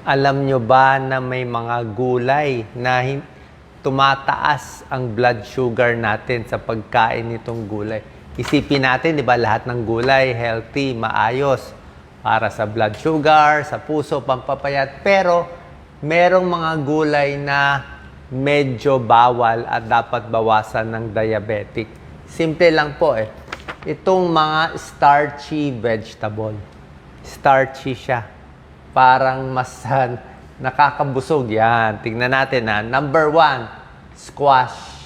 Alam nyo ba na may mga gulay na tumataas ang blood sugar natin sa pagkain nitong gulay? Isipin natin, di ba, lahat ng gulay, healthy, maayos, para sa blood sugar, sa puso, pampapayat. Pero, merong mga gulay na medyo bawal at dapat bawasan ng diabetic. Simple lang po eh. Itong mga starchy vegetable. Starchy siya. Parang mas nakakabusog yan. Tingnan natin ha. Number 1, squash.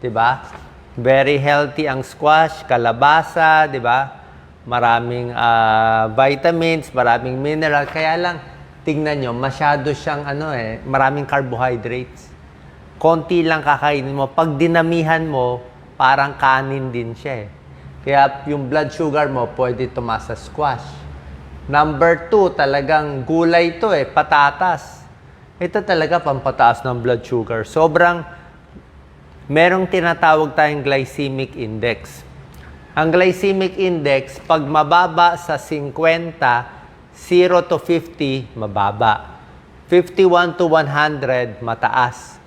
Diba? Very healthy ang squash, kalabasa, diba? Maraming vitamins, maraming mineral. Kaya lang, tingnan nyo, masyado siyang maraming carbohydrates. Konti lang kakainin mo. Pag dinamihan mo, parang kanin din siya eh. Kaya yung blood sugar mo, pwede tumaas sa squash. Number 2, talagang gulay to eh, patatas. Ito talaga pampataas ng blood sugar. Merong tinatawag tayong glycemic index. Ang glycemic index, pag mababa sa 50, 0 to 50, mababa. 51 to 100, mataas.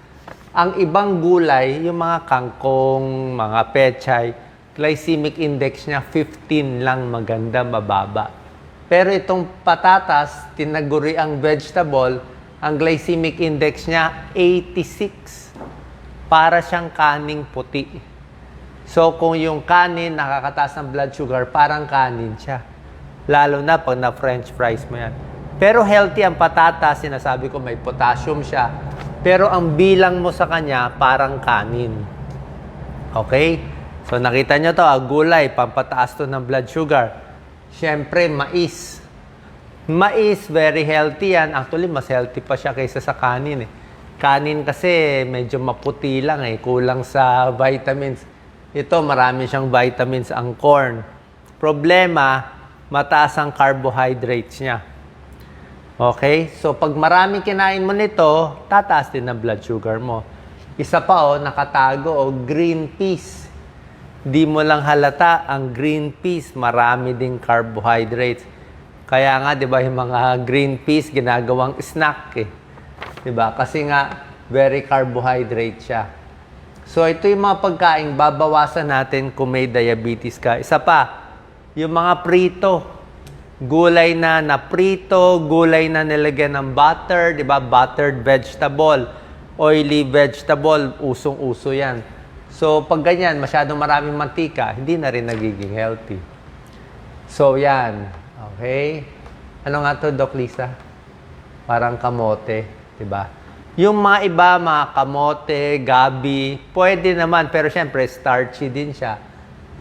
Ang ibang gulay, yung mga kangkong, mga pechay, glycemic index niya 15 lang, maganda, mababa. Pero itong patatas, tinaguri ang vegetable, ang glycemic index niya 86. Para siyang kaning puti. So kung yung kanin nakakataas ng blood sugar, parang kanin siya. Lalo na pag na french fries mo yan. Pero healthy ang patatas, sinasabi ko may potassium siya. Pero ang bilang mo sa kanya, parang kanin. Okay? So nakita nyo to, gulay, pampataas to ng blood sugar. Siyempre, mais. Mais, very healthy yan. Actually, mas healthy pa siya kaysa sa kanin eh. Kanin kasi medyo maputi lang eh. Kulang sa vitamins. Ito, marami siyang vitamins ang corn. Problema, mataas ang carbohydrates niya. Okay? So, pag marami kinain mo nito, tataas din ang blood sugar mo. Isa pa nakatago green peas. Di mo lang halata, ang green peas, marami ding carbohydrates. Kaya nga, di ba, yung mga green peas, ginagawang snack eh. Di ba? Kasi nga, very carbohydrate siya. So, ito yung mga pagkain, babawasan natin kung may diabetes ka. Isa pa, yung mga prito. Gulay na naprito, gulay na nilagyan ng butter, di ba? Buttered vegetable, oily vegetable, usong-uso yan. So, pag ganyan, masyadong maraming mantika, hindi na rin nagiging healthy. So, yan. Okay? Ano nga to, Doc Lisa? Parang kamote, diba? Yung mga iba, mga kamote, gabi, pwede naman, pero syempre, starchy din siya.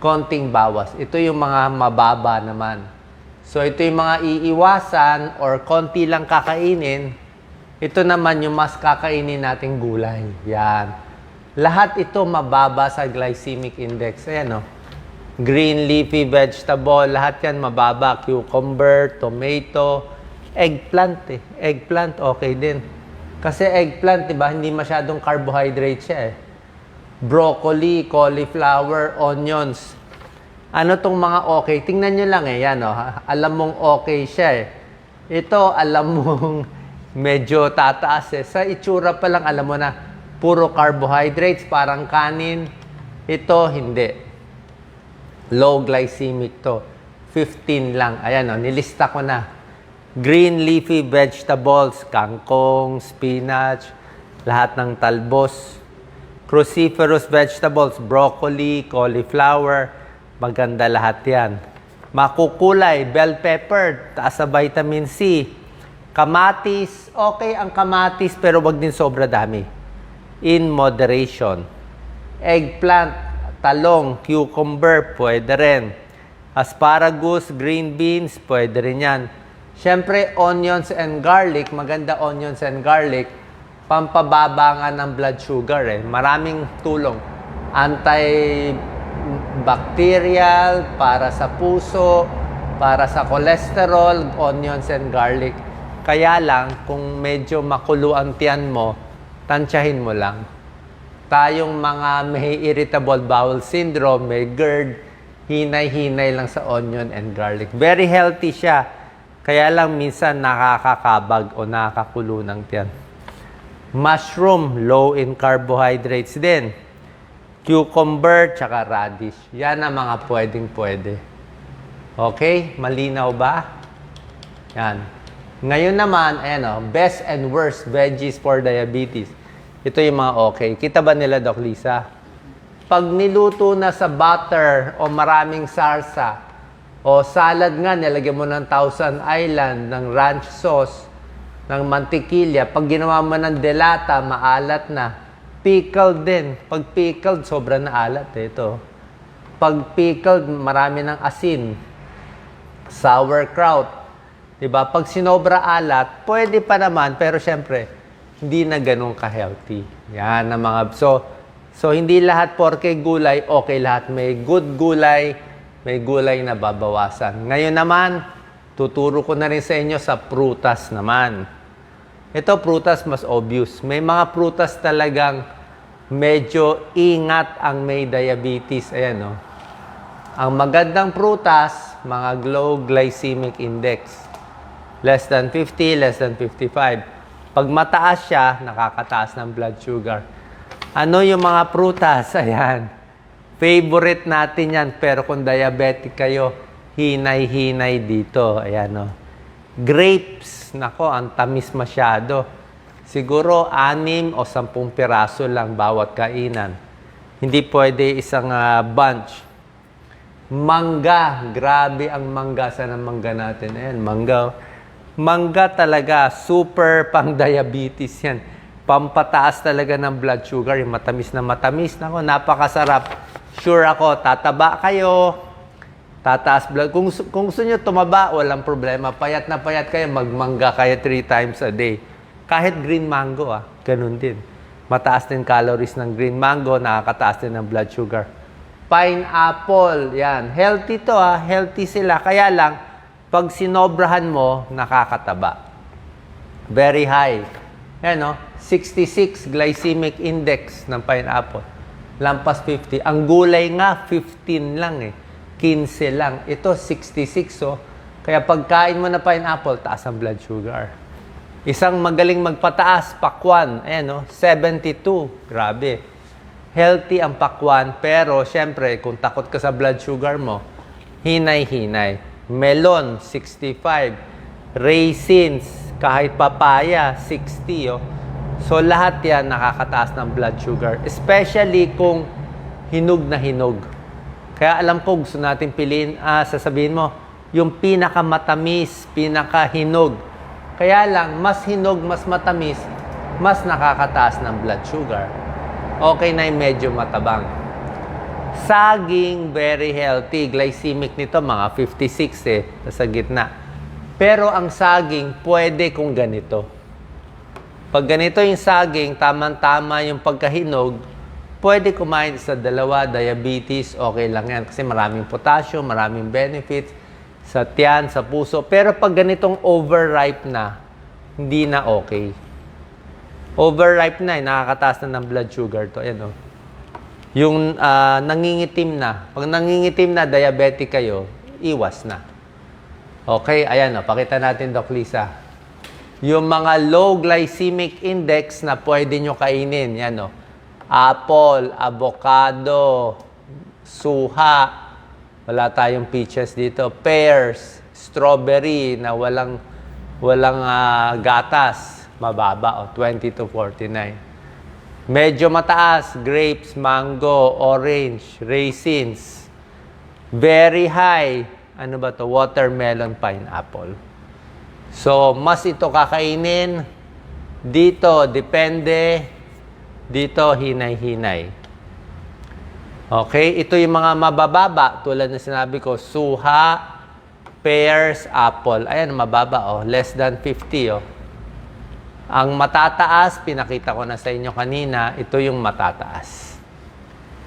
Konting bawas. Ito yung mga mababa naman. So, ito yung mga iiwasan or konti lang kakainin. Ito naman yung mas kakainin nating gulay. Yan. Lahat ito mababa sa glycemic index. Ayan green leafy vegetable, lahat yan mababa. Cucumber, tomato, eggplant eh. Eggplant, okay din. Kasi eggplant, diba, hindi masyadong carbohydrate siya eh. Broccoli, cauliflower, onions. Ano tong mga okay? Tingnan nyo lang eh, yan alam mong okay siya eh. Ito, alam mong medyo tataas eh. Sa itsura pa lang, alam mo na, puro carbohydrates, parang kanin. Ito, hindi. Low glycemic to. 15 lang. Ayan nilista ko na. Green leafy vegetables, kangkong, spinach, lahat ng talbos. Cruciferous vegetables, broccoli, cauliflower, maganda lahat yan. Makukulay, bell pepper, taas sa vitamin C. Kamatis, okay ang kamatis, pero wag din sobra dami. In moderation. Eggplant, talong, cucumber, pwede rin. Asparagus, green beans, pwede rin yan. Siyempre, onions and garlic, maganda onions and garlic, pampababa nga ng blood sugar eh. Maraming tulong. Antibacterial, para sa puso, para sa cholesterol, onions and garlic. Kaya lang, kung medyo makulo ang tiyan mo, tansyahin mo lang. Tayong mga may irritable bowel syndrome, may GERD, hinay-hinay lang sa onion and garlic. Very healthy siya. Kaya lang minsan nakakakabag o nakakakulo ng tiyan. Mushroom, low in carbohydrates din. Cucumber, tsaka radish. Yan ang mga pwede. Okay? Malinaw ba? Yan. Ngayon naman, best and worst veggies for diabetes. Ito yung mga okay. Kita ba nila, Doc Lisa? Pag niluto na sa butter o maraming sarsa, o salad nga, nilagyan mo ng Thousand Island, ng ranch sauce, ng mantikilya. Pag ginawa mo ng delata, maalat na. Pickled din. Pag pickled, sobrang na alat. Ito. Pag pickled, marami ng asin. Sauerkraut. Diba? Pag sinobra alat, pwede pa naman, pero syempre, hindi na ganun ka-healthy. Yan ang mga... So, hindi lahat porke gulay, okay lahat. May good gulay, may gulay na babawasan. Ngayon naman, tuturo ko na rin sa inyo sa prutas naman. Ito, prutas mas obvious. May mga prutas talagang medyo ingat ang may diabetes. Ayan, no? Ang magandang prutas, mga low glycemic index. Less than 50, less than 55. Pag mataas siya, nakakataas ng blood sugar. Ano yung mga prutas? Ayan. Favorite natin yan. Pero kung diabetic kayo, hinay-hinay dito. Ayan, no? Grapes. Nako, ang tamis masyado. Siguro 6 o 10 piraso lang bawat kainan. Hindi pwede isang bunch. Mangga. Grabe ang mangga. Saan ang mangga natin? Ayan, mangga. Mangga talaga. Super pang-diabetes yan. Pampataas talaga ng blood sugar. Yung matamis na matamis. Nako, napakasarap. Sure ako, tataba kayo. Tataas blood. Kung gusto nyo tumaba, walang problema. Payat na payat kayo, magmangga kayo 3 times a day. Kahit green mango, ganun din. Mataas din calories ng green mango, nakakataas din ng blood sugar. Pineapple, yan. Healthy to, healthy sila. Kaya lang, pag sinobrahan mo, nakakataba. Very high. Yan, 66 glycemic index ng pineapple. Lampas 50. Ang gulay nga, 15 lang 15 lang. Ito, 66, Kaya pagkain mo na pineapple, taas ang blood sugar. Isang magaling magpataas, pakwan. Ayan, 72. Grabe. Healthy ang pakwan, pero syempre, kung takot ka sa blood sugar mo, hinay-hinay. Melon, 65. Raisins, kahit papaya, 60, So, lahat yan nakakataas ng blood sugar. Especially kung hinog na hinog. Kaya alam ko, gusto natin piliin, sasabihin mo, yung pinakamatamis, pinakahinog. Kaya lang, mas hinog, mas matamis, mas nakakataas ng blood sugar. Okay na yung medyo matabang. Saging, very healthy. Glycemic nito, mga 56 sa gitna. Pero ang saging, pwede kung ganito. Pag ganito yung saging, tamang-tama yung pagkahinog, pwede kumain sa 2, diabetes, okay lang yan. Kasi maraming potassium, maraming benefits sa tiyan, sa puso. Pero pag ganitong overripe na, hindi na okay. Overripe na, nakakataas na ng blood sugar to. Ayan, Yung nangingitim na. Pag nangingitim na, diabetic kayo, iwas na. Okay, ayan, pakita natin, Doc Lisa. Yung mga low glycemic index na pwede nyo kainin, yan, apple, avocado, suha, wala tayong peaches dito, pears, strawberry na walang gatas, mababa, 20 to 49. Medyo mataas, grapes, mango, orange, raisins. Very high, ano ba to? Watermelon, pineapple. So, mas ito kakainin. Dito, depende. Dito, hinay-hinay. Okay? Ito yung mga mabababa. Tulad na sinabi ko, suha, pears, apple. Ayan, mababa, less than 50, Ang matataas, pinakita ko na sa inyo kanina, ito yung matataas.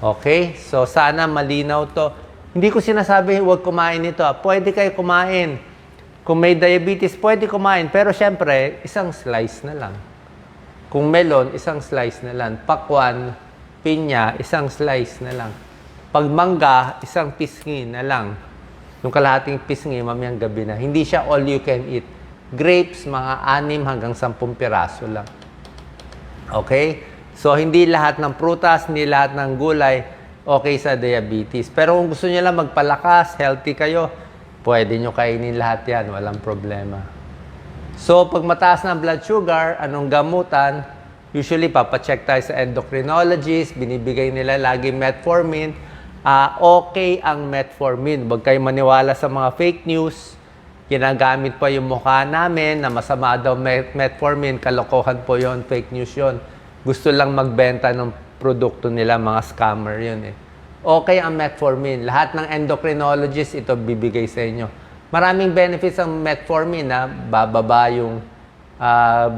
Okay? So, sana malinaw to. Hindi ko sinasabi, huwag kumain ito. Pwede kayo kumain. Kung may diabetes, pwede kumain. Pero syempre, isang slice na lang. Kung melon, isang slice na lang. Pakwan, pinya, isang slice na lang. Pag mangga, isang pisngi na lang. Yung kalahating pisngi, mamayang gabi na. Hindi siya all you can eat. Grapes, mga 6 hanggang 10 piraso lang. Okay? So, hindi lahat ng prutas, hindi lahat ng gulay, okay sa diabetes. Pero kung gusto niyo lang magpalakas, healthy kayo, pwede nyo kainin lahat yan. Walang problema. So, pag mataas na blood sugar, anong gamutan? Usually, papacheck tayo sa endocrinologist. Binibigay nila lagi metformin. Okay ang metformin. Huwag kayo maniwala sa mga fake news. Ginagamit pa yung mukha namin na masama daw metformin. Kalokohan po yon, fake news yon. Gusto lang magbenta ng produkto nila, mga scammer yun eh. Okay ang metformin. Lahat ng endocrinologist ito bibigay sa inyo. Maraming benefits ang metformin na bababa yung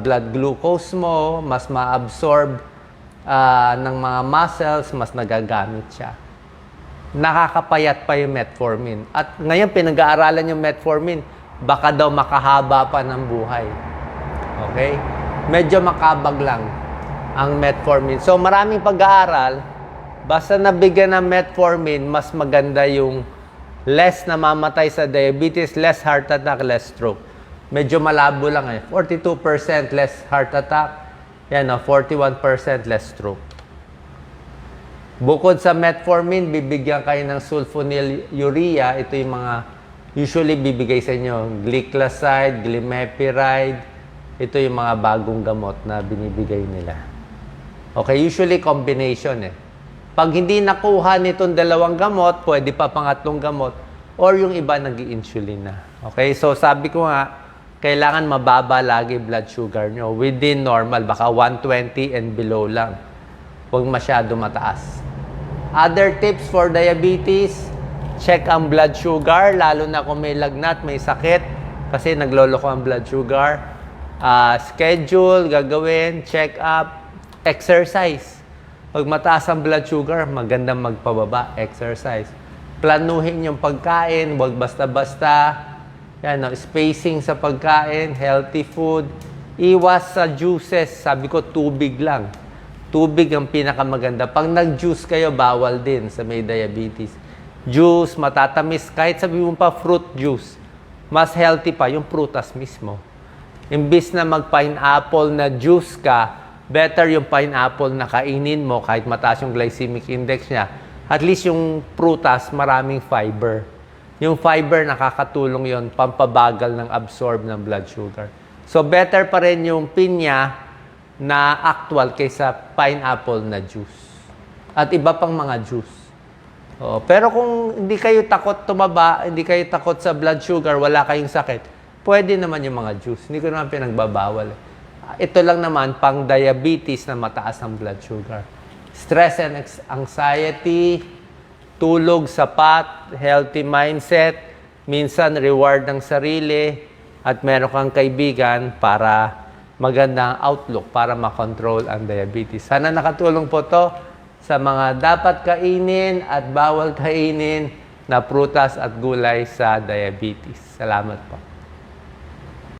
blood glucose mo, mas ma-absorb ng mga muscles, mas nagagamit siya. Nakakapayat pa yung metformin. At ngayon, pinag-aaralan yung metformin, baka daw makahaba pa ng buhay. Okay? Medyo makabag lang ang metformin. So, maraming pag-aaral, basta nabigyan ng metformin, mas maganda yung less na mamatay sa diabetes, less heart attack, less stroke. Medyo malabo lang eh. 42% less heart attack, yan, 41% less stroke. Bukod sa metformin, bibigyan kayo ng sulfonylurea. Ito yung mga usually bibigay sa inyo. Glyclazide, glimepiride. Ito yung mga bagong gamot na binibigay nila. Okay, usually combination eh. Pag hindi nakuha nitong dalawang gamot, pwede pa pangatlong gamot or yung iba nag-i-insulin na. Okay, so sabi ko nga, kailangan mababa lagi blood sugar nyo. Within normal, baka 120 and below lang. Huwag masyado mataas. Other tips for diabetes, check ang blood sugar, lalo na kung may lagnat, may sakit, kasi nagloloko ang blood sugar. Schedule, gagawin, check up, exercise. Pag mataas ang blood sugar, magandang magpababa, exercise. Planuhin yung pagkain, huwag basta-basta. Yan, spacing sa pagkain, healthy food. Iwas sa juices, sabi ko tubig lang. Tubig ang pinakamaganda. Pag nag-juice kayo, bawal din sa may diabetes. Juice, matatamis, kahit sabi mo pa fruit juice, mas healthy pa yung prutas mismo. Imbis na mag-pineapple na juice ka, better yung pineapple na kainin mo kahit mataas yung glycemic index niya. At least yung prutas, maraming fiber. Yung fiber, nakakatulong yon pampabagal ng absorb ng blood sugar. So, better pa rin yung pinya na actual kaysa pineapple na juice. At iba pang mga juice. Pero kung hindi kayo takot tumaba, hindi kayo takot sa blood sugar, wala kayong sakit, pwede naman yung mga juice. Hindi ko naman pinagbabawal. Ito lang naman, pang diabetes na mataas ang blood sugar. Stress and anxiety, tulog, sapat, healthy mindset, minsan reward ng sarili, at meron kang kaibigan para magandang outlook para makontrol ang diabetes. Sana nakatulong po to sa mga dapat kainin at bawal kainin na prutas at gulay sa diabetes. Salamat po.